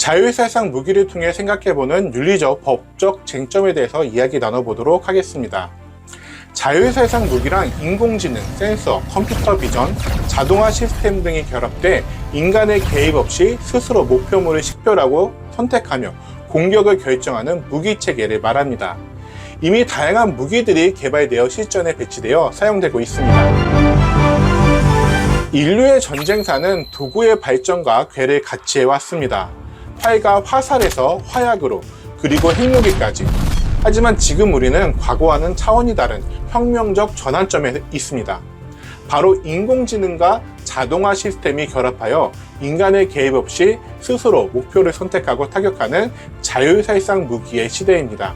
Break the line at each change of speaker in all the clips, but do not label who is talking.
자율살상 무기를 통해 생각해보는 윤리적, 법적 쟁점에 대해서 이야기 나눠보도록 하겠습니다. 자율살상 무기란 인공지능, 센서, 컴퓨터 비전, 자동화 시스템 등이 결합돼 인간의 개입 없이 스스로 목표물을 식별하고 선택하며 공격을 결정하는 무기체계를 말합니다. 이미 다양한 무기들이 개발되어 실전에 배치되어 사용되고 있습니다. 인류의 전쟁사는 도구의 발전과 궤를 같이 해왔습니다. 활과 화살에서 화약으로, 그리고 핵무기까지. 하지만 지금 우리는 과거와는 차원이 다른 혁명적 전환점에 있습니다. 바로 인공지능과 자동화 시스템이 결합하여 인간의 개입 없이 스스로 목표를 선택하고 타격하는 자율살상 무기의 시대입니다.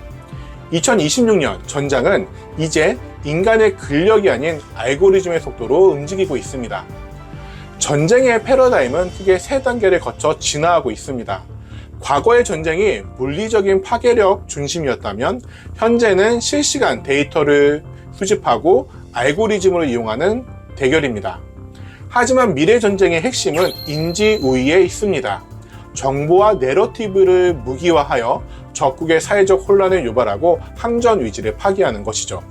2026년 전장은 이제 인간의 근력이 아닌 알고리즘의 속도로 움직이고 있습니다. 전쟁의 패러다임은 크게 세 단계를 거쳐 진화하고 있습니다. 과거의 전쟁이 물리적인 파괴력 중심이었다면 현재는 실시간 데이터를 수집하고 알고리즘을 이용하는 대결입니다. 하지만 미래 전쟁의 핵심은 인지 우위에 있습니다. 정보와 내러티브를 무기화하여 적국의 사회적 혼란을 유발하고 항전 위지를 파기하는 것이죠.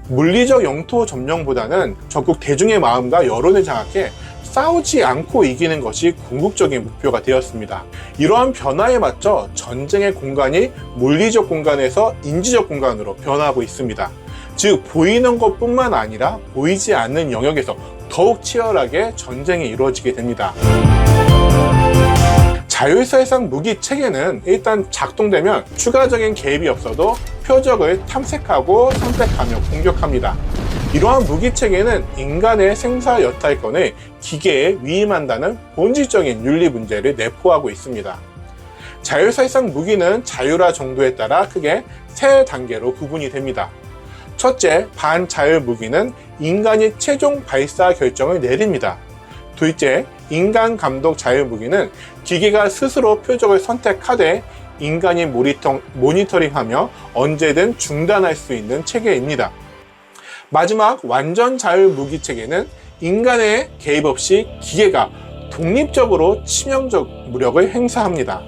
물리적 영토 점령보다는 적국 대중의 마음과 여론을 장악해 싸우지 않고 이기는 것이 궁극적인 목표가 되었습니다. 이러한 변화에 맞춰 전쟁의 공간이 물리적 공간에서 인지적 공간으로 변화하고 있습니다. 즉 보이는 것뿐만 아니라 보이지 않는 영역에서 더욱 치열하게 전쟁이 이루어지게 됩니다. 자율살상 무기 체계는 일단 작동되면 추가적인 개입이 없어도 표적을 탐색하고 선택하며 공격합니다. 이러한 무기 체계는 인간의 생사 여탈권을 기계에 위임한다는 본질적인 윤리 문제를 내포하고 있습니다. 자율살상 무기는 자율화 정도에 따라 크게 세 단계로 구분이 됩니다. 첫째, 반자율 무기는 인간이 최종 발사 결정을 내립니다. 둘째, 인간 감독 자율 무기는 기계가 스스로 표적을 선택하되 인간이 모니터링하며 언제든 중단할 수 있는 체계입니다. 마지막 완전 자율 무기 체계는 인간의 개입 없이 기계가 독립적으로 치명적 무력을 행사합니다.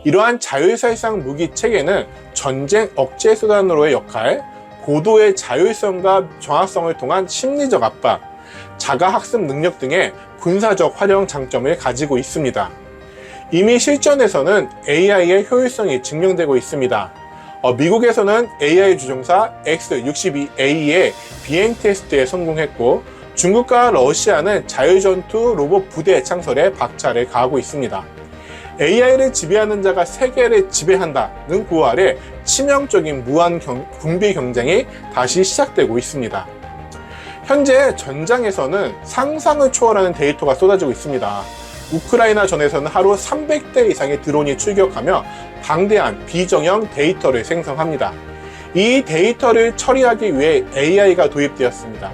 이러한 자율살상 무기 체계는 전쟁 억제 수단으로의 역할, 고도의 자율성과 정확성을 통한 심리적 압박, 자가학습 능력 등의 군사적 활용 장점을 가지고 있습니다. 이미 실전에서는 AI의 효율성이 증명되고 있습니다. 미국에서는 AI 주정사 X-62A의 비행 테스트에 성공했고 중국과 러시아는 자율전투 로봇 부대 창설에 박차를 가하고 있습니다. AI를 지배하는 자가 세계를 지배한다는 구호 아래 치명적인 무한 군비 경쟁이 다시 시작되고 있습니다. 현재 전장에서는 상상을 초월하는 데이터가 쏟아지고 있습니다. 우크라이나 전에서는 하루 300대 이상의 드론이 출격하며 방대한 비정형 데이터를 생성합니다. 이 데이터를 처리하기 위해 AI가 도입되었습니다.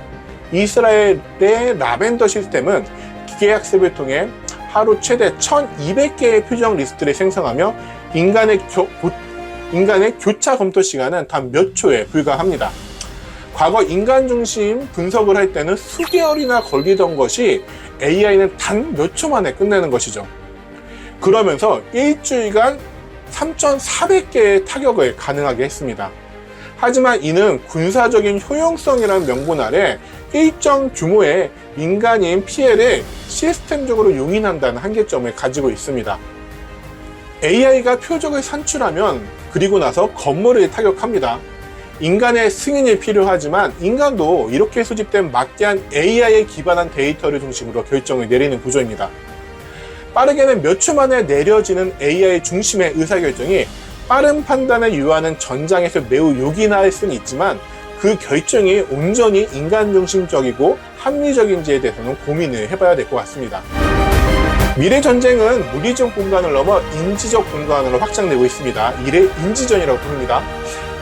이스라엘의 라벤더 시스템은 기계학습을 통해 하루 최대 1200개의 표정 리스트를 생성하며 인간의 교차 검토 시간은 단 몇 초에 불과합니다. 과거 인간 중심 분석을 할 때는 수개월이나 걸리던 것이 AI는 단 몇 초 만에 끝내는 것이죠. 그러면서 일주일간 3,400개의 타격을 가능하게 했습니다. 하지만 이는 군사적인 효용성이라는 명분 아래 일정 규모의 민간인 피해를 시스템적으로 용인한다는 한계점을 가지고 있습니다. AI가 표적을 산출하면 그리고 나서 건물을 타격합니다. 인간의 승인이 필요하지만 인간도 이렇게 수집된 막대한 AI에 기반한 데이터를 중심으로 결정을 내리는 구조입니다. 빠르게는 몇 초 만에 내려지는 AI 중심의 의사결정이 빠른 판단을 요하는 전장에서 매우 요긴할 수는 있지만 그 결정이 온전히 인간 중심적이고 합리적인지에 대해서는 고민을 해봐야 될 것 같습니다. 미래 전쟁은 물리적 공간을 넘어 인지적 공간으로 확장되고 있습니다. 이를 인지전이라고 부릅니다.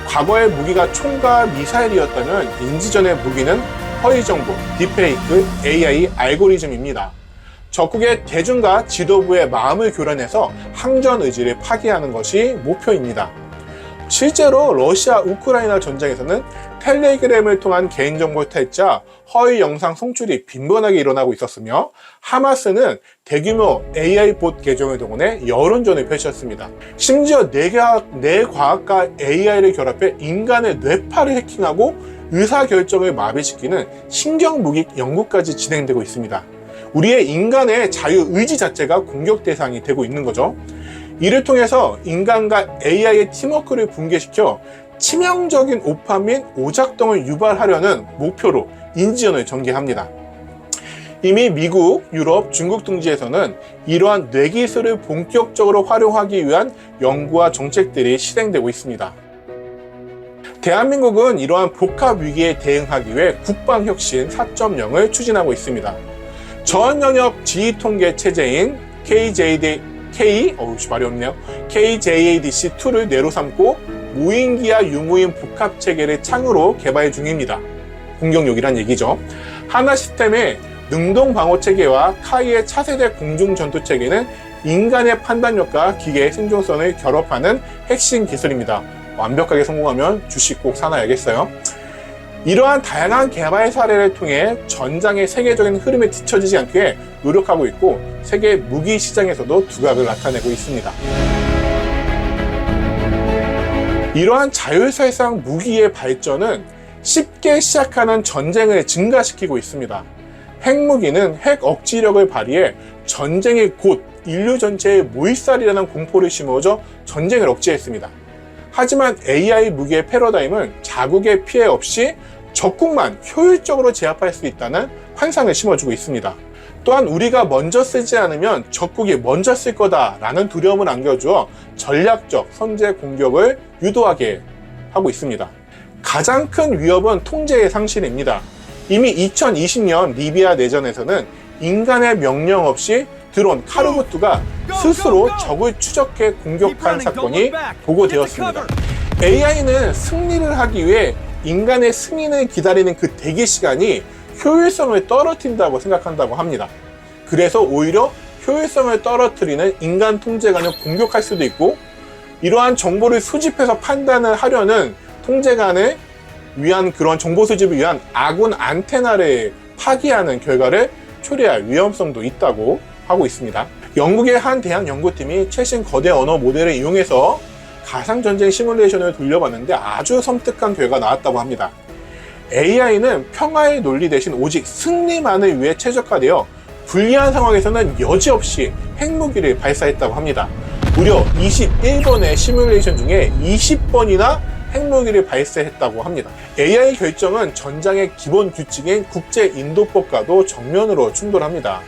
과거의 무기가 총과 미사일이었다면 인지전의 무기는 허위정보, 딥페이크, AI 알고리즘입니다. 적국의 대중과 지도부의 마음을 교란해서 항전 의지를 파기하는 것이 목표입니다. 실제로 러시아 우크라이나 전쟁에서는 텔레그램을 통한 개인정보 탈취와 허위 영상 송출이 빈번하게 일어나고 있었으며, 하마스는 대규모 AI 봇 계정을 동원해 여론전을 펼쳤습니다. 심지어 뇌과학과 AI를 결합해 인간의 뇌파를 해킹하고 의사결정을 마비시키는 신경무기 연구까지 진행되고 있습니다. 우리의 인간의 자유의지 자체가 공격 대상이 되고 있는 거죠. 이를 통해서 인간과 AI의 팀워크를 붕괴시켜 치명적인 오파 및 오작동을 유발하려는 목표로 인지연을 전개합니다. 이미 미국, 유럽, 중국 등지에서는 이러한 뇌기술을 본격적으로 활용하기 위한 연구와 정책들이 실행되고 있습니다. 대한민국은 이러한 복합 위기에 대응하기 위해 국방혁신 4.0을 추진하고 있습니다. 전영역 지휘통계 체제인 KJADC2를 뇌로 삼고 무인기와 유무인 복합체계를 창으로 개발 중입니다. 공격력이란 얘기죠. 하나 시스템의 능동방어체계와 카이의 차세대 공중전투체계는 인간의 판단력과 기계의 생존성을 결합하는 핵심 기술입니다. 완벽하게 성공하면 주식 꼭 사놔야겠어요. 이러한 다양한 개발 사례를 통해 전장의 세계적인 흐름에 뒤처지지 않게 노력하고 있고, 세계 무기 시장에서도 두각을 나타내고 있습니다. 이러한 자율살상 무기의 발전은 쉽게 시작하는 전쟁을 증가시키고 있습니다. 핵무기는 핵 억지력을 발휘해 전쟁이 곧 인류 전체의 몰살이라는 공포를 심어줘 전쟁을 억제했습니다. 하지만 AI 무기의 패러다임은 자국의 피해 없이 적국만 효율적으로 제압할 수 있다는 환상을 심어주고 있습니다. 또한 우리가 먼저 쓰지 않으면 적국이 먼저 쓸 거다라는 두려움을 안겨주어 전략적 선제 공격을 유도하게 하고 있습니다. 가장 큰 위협은 통제의 상실입니다. 이미 2020년 리비아 내전에서는 인간의 명령 없이 드론 카르무트가 스스로 적을 추적해 공격한 사건이 보고되었습니다. AI는 승리를 하기 위해 인간의 승인을 기다리는 그 대기 시간이 효율성을 떨어뜨린다고 생각한다고 합니다. 그래서 오히려 효율성을 떨어뜨리는 인간 통제관을 공격할 수도 있고, 이러한 정보를 수집해서 판단을 하려는 통제관을 위한 그런 정보 수집을 위한 아군 안테나를 파기하는 결과를 초래할 위험성도 있다고 하고 있습니다. 영국의 한 대학 연구팀이 최신 거대 언어 모델을 이용해서 가상전쟁 시뮬레이션을 돌려봤는데 아주 섬뜩한 결과가 나왔다고 합니다. AI는 평화의 논리 대신 오직 승리만을 위해 최적화되어 불리한 상황에서는 여지없이 핵무기를 발사했다고 합니다. 무려 21번의 시뮬레이션 중에 20번이나 핵무기를 발사했다고 합니다. AI 결정은 전장의 기본 규칙인 국제인도법과도 정면으로 충돌합니다.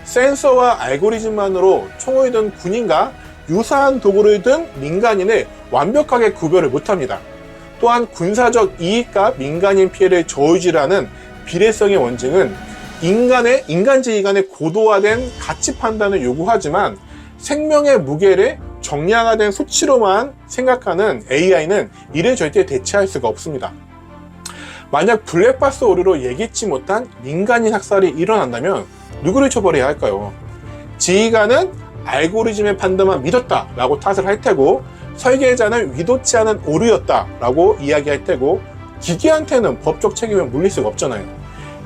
센서와 알고리즘만으로 총을 든 군인과 유사한 도구를 든 민간인을 완벽하게 구별을 못합니다. 또한 군사적 이익과 민간인 피해를 저울질하는 비례성의 원칙은 인간지휘 간의 고도화된 가치 판단을 요구하지만, 생명의 무게를 정량화된 수치로만 생각하는 AI는 이를 절대 대체할 수가 없습니다. 만약 블랙박스 오류로 예기치 못한 민간인 학살이 일어난다면 누구를 처벌해야 할까요? 지휘관은 알고리즘의 판단만 믿었다라고 탓을 할 테고, 설계자는 의도치 않은 오류였다라고 이야기할 테고, 기계한테는 법적 책임을 물릴 수가 없잖아요.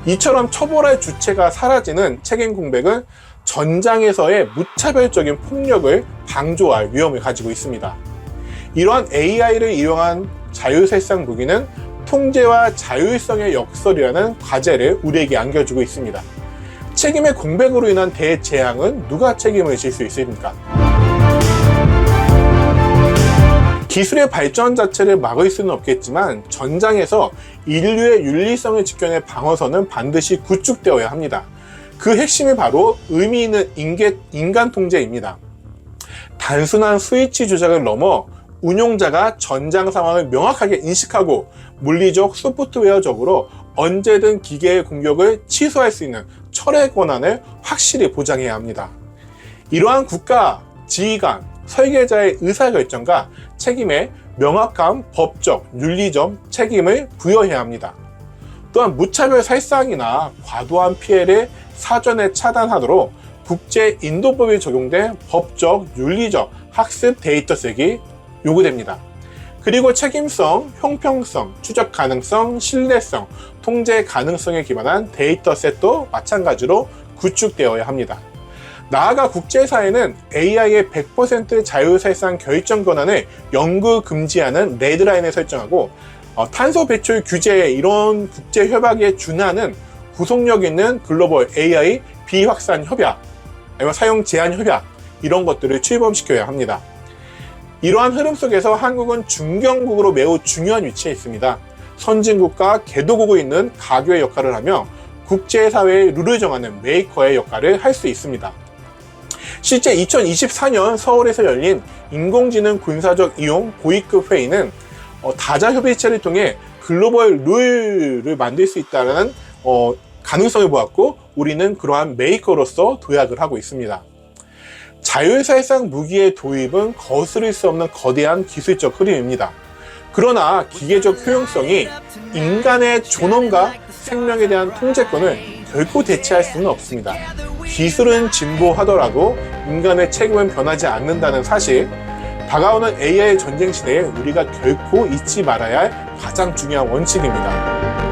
이처럼 처벌할 주체가 사라지는 책임 공백은 전장에서의 무차별적인 폭력을 방조할 위험을 가지고 있습니다. 이러한 AI를 이용한 자율살상 무기는 통제와 자율성의 역설이라는 과제를 우리에게 안겨주고 있습니다. 책임의 공백으로 인한 대재앙은 누가 책임을 질 수 있습니까? 기술의 발전 자체를 막을 수는 없겠지만, 전장에서 인류의 윤리성을 지켜낼 방어선은 반드시 구축되어야 합니다. 그 핵심이 바로 의미 있는 인간 통제입니다. 단순한 스위치 조작을 넘어 운용자가 전장 상황을 명확하게 인식하고 물리적 소프트웨어적으로 언제든 기계의 공격을 취소할 수 있는 철의 권한을 확실히 보장해야 합니다. 이러한 국가, 지휘관, 설계자의 의사결정과 책임에 명확한 법적, 윤리적 책임을 부여해야 합니다. 또한 무차별 살상이나 과도한 피해를 사전에 차단하도록 국제인도법이 적용된 법적, 윤리적 학습 데이터색이 요구됩니다. 그리고 책임성, 형평성, 추적 가능성, 신뢰성, 통제 가능성에 기반한 데이터셋도 마찬가지로 구축되어야 합니다. 나아가 국제사회는 AI의 100% 자율사실상 결정 권한을 영구 금지하는 레드라인을 설정하고 탄소 배출 규제에 이런 국제 협약에 준하는 구속력 있는 글로벌 AI 비확산 협약, 아니면 사용 제한 협약 이런 것들을 출범시켜야 합니다. 이러한 흐름 속에서 한국은 중견국으로 매우 중요한 위치에 있습니다. 선진국과 개도국에 있는 가교의 역할을 하며 국제사회의 룰을 정하는 메이커의 역할을 할 수 있습니다. 실제 2024년 서울에서 열린 인공지능 군사적 이용 고위급 회의는 다자협의체를 통해 글로벌 룰을 만들 수 있다는 가능성을 보았고 우리는 그러한 메이커로서 도약을 하고 있습니다. 자율사실상 무기의 도입은 거스를 수 없는 거대한 기술적 흐름입니다. 그러나 기계적 효용성이 인간의 존엄과 생명에 대한 통제권을 결코 대체할 수는 없습니다. 기술은 진보하더라도 인간의 책임은 변하지 않는다는 사실, 다가오는 AI 전쟁 시대에 우리가 결코 잊지 말아야 할 가장 중요한 원칙입니다.